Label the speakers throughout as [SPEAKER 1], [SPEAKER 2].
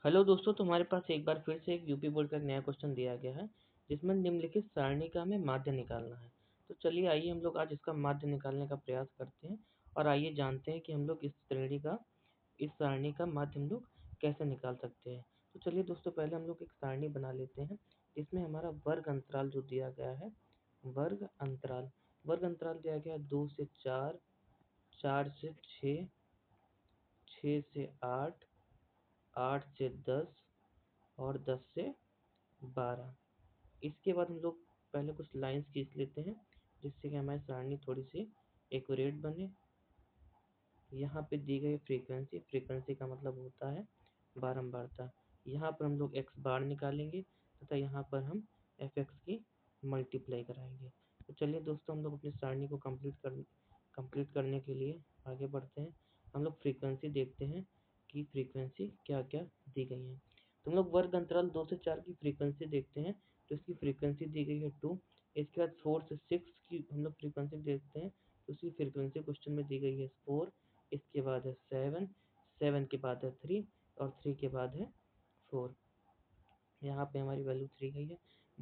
[SPEAKER 1] Hello दोस्तों, तुम्हारे पास एक बार फिर से एक यूपी बोर्ड का एक नया क्वेश्चन दिया गया है जिसमें निम्नलिखित सारणी का हमें माध्य निकालना है। तो चलिए आइए हम लोग आज इसका माध्य निकालने का प्रयास करते हैं और आइए जानते हैं कि हम लोग इस सारणी का माध्य हम लोग कैसे निकाल सकते हैं। तो चलिए दोस्तों, पहले हम लोग एक सारणी बना लेते हैं जिसमें हमारा वर्ग अंतराल जो दिया गया है, वर्ग अंतराल दिया गया है 2 से 4, 4 से 6, 6 से 8, 8 से 10 और 10 से 12। इसके बाद हम लोग पहले कुछ लाइंस खींच लेते हैं जिससे कि हमारी सारणी थोड़ी सी एक्यूरेट बने। यहाँ पे दी गई फ्रीक्वेंसी का मतलब होता है बारंबारता। यहाँ पर हम लोग एक्स बार निकालेंगे तथा यहाँ पर हम एफ एक्स की मल्टीप्लाई कराएंगे। तो चलिए दोस्तों, हम लोग अपनी सारणी को कंप्लीट करने के लिए आगे बढ़ते हैं। हम लोग फ्रीक्वेंसी देखते हैं कि फ्रीक्वेंसी क्या क्या दी गई है। तो हम लोग वर्ग अंतराल 2 से 4 की फ्रीक्वेंसी देखते हैं। तो इसकी फ्रीक्वेंसी दी गई है 2। इसके बाद 4 से 6 की हम लोग फ्रीक्वेंसी देखते हैं। तो उसकी फ्रीक्वेंसी क्वेश्चन में दी गई है 4। इसके बाद है 7, 7 के बाद है 3 और 3 के बाद है 4। यहाँ पे हमारी वैल्यू दी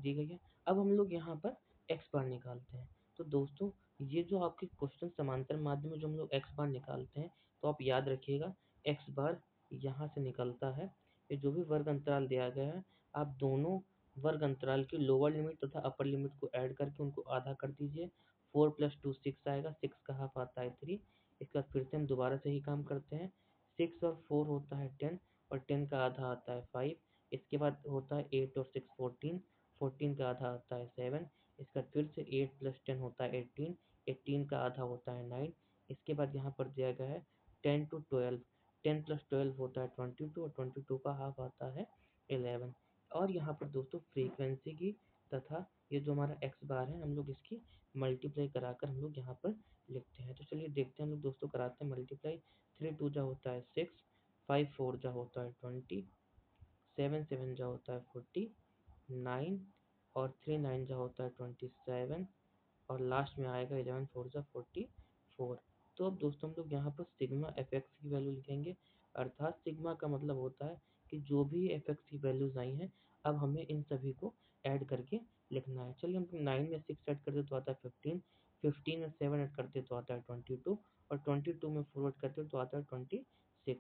[SPEAKER 1] गई है। अब हम लोग यहाँ पर एक्स बार निकालते हैं। तो दोस्तों, ये जो आपके क्वेश्चन समांतर माध्य में जो हम लोग एक्स बार निकालते हैं, तो आप याद रखिएगा एक्स बार यहाँ से निकलता है। ये जो भी वर्ग अंतराल दिया गया है, आप दोनों वर्ग अंतराल की लोअर लिमिट तथा अपर लिमिट को ऐड करके उनको आधा कर दीजिए। 4 + 2 6 आएगा, 6 का हाफ आता है 3। इसके बाद फिर से हम दोबारा से ही काम करते हैं। 6 और 4 होता है 10 और 10 का आधा आता है 5। इसके बाद होता है 8 और 6 14, 14 का आधा आता है 7। इसके बाद फिर से 8 + 10 होता है 18, 18 का आधा होता है 9। इसके बाद यहाँ पर दिया गया है 10 to 12, 10 + 12 होता है 22 और 22 का हाफ आता है 11। और यहाँ पर दोस्तों फ्रीक्वेंसी की तथा ये जो हमारा एक्स बार है, हम लोग इसकी मल्टीप्लाई कराकर हम लोग यहाँ पर लिखते हैं। तो चलिए देखते हैं, हम लोग दोस्तों कराते हैं मल्टीप्लाई। 3 2 जा होता है 6, 5 4 जा होता है 20, 7 7 जा होता है 40, 9 और 3 9 जा होता है 27 और लास्ट में आएगा 11 4 जा 44। तो अब दोस्तों हम लोग यहाँ पर सिग्मा एफ एक्स की वैल्यू लिखेंगे। अर्थात सिग्मा का मतलब होता है कि जो भी एफ एक्स की वैल्यूज आई हैं, अब हमें इन सभी को ऐड करके लिखना है। चलिए हम 9 में 6 ऐड करते तो आता है 15, 15 में 7 ऐड करते तो आता है 22 और 22 में 4 ऐड करते तो आता है 26।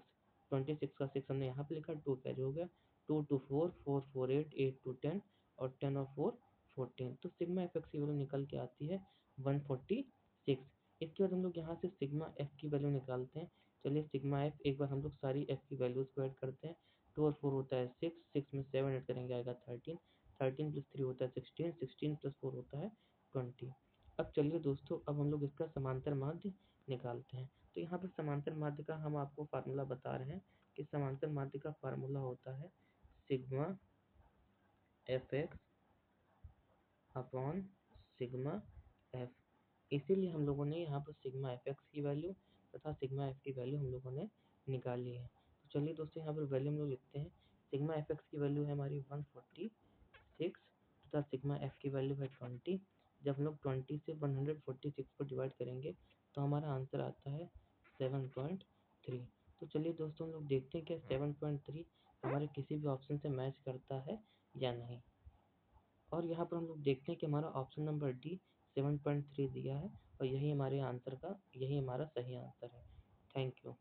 [SPEAKER 1] 26 का 6 हमने यहाँ पे लिखा, 2 कैरी हो गया। 2 2 4, 4 4 8, 8 2 10 और 10 और 4 14। तो सिग्मा एफ एक्स की वैल्यू निकल के आती है 146। इसके बाद हम लोग यहाँ से सिग्मा एफ की वैल्यू निकालते हैं। चलिए सिग्मा एफ एक बार हम लोग सारी एफ की वैल्यूज को ऐड करते हैं। 2 और 4 होता है 6, 6 में 7 ऐड करेंगे आएगा 13, 13 + 3 होता है 16, 16 + 4 होता है 20। अब चलिए दोस्तों, अब हम लोग इसका समांतर माध्य निकालते हैं। तो यहाँ पर समांतर माध्य का हम आपको फार्मूला बता रहे हैं कि समांतर माध्य का फार्मूला होता है sigma F x upon sigma F. इसीलिए हम लोगों ने यहाँ पर सिग्मा एफ एक्स की वैल्यू तथा सिग्मा एफ की वैल्यू हम लोगों ने निकाली है। तो चलिए दोस्तों, यहाँ पर वैल्यू हम लोग लिखते हैं। सिग्मा एफ एक्स की वैल्यू है हमारी 146 तथा सिग्मा एफ की वैल्यू है 20। जब हम लोग 20 से 146 को डिवाइड करेंगे तो हमारा आंसर आता है 7.3। तो चलिए दोस्तों, हम लोग देखते हैं कि 7.3 हमारे किसी भी ऑप्शन से मैच करता है या नहीं। और यहाँ पर हम लोग देखते हैं कि हमारा ऑप्शन नंबर डी 7.3 दिया है और यही हमारे आंसर का यही हमारा सही आंसर है। Thank you.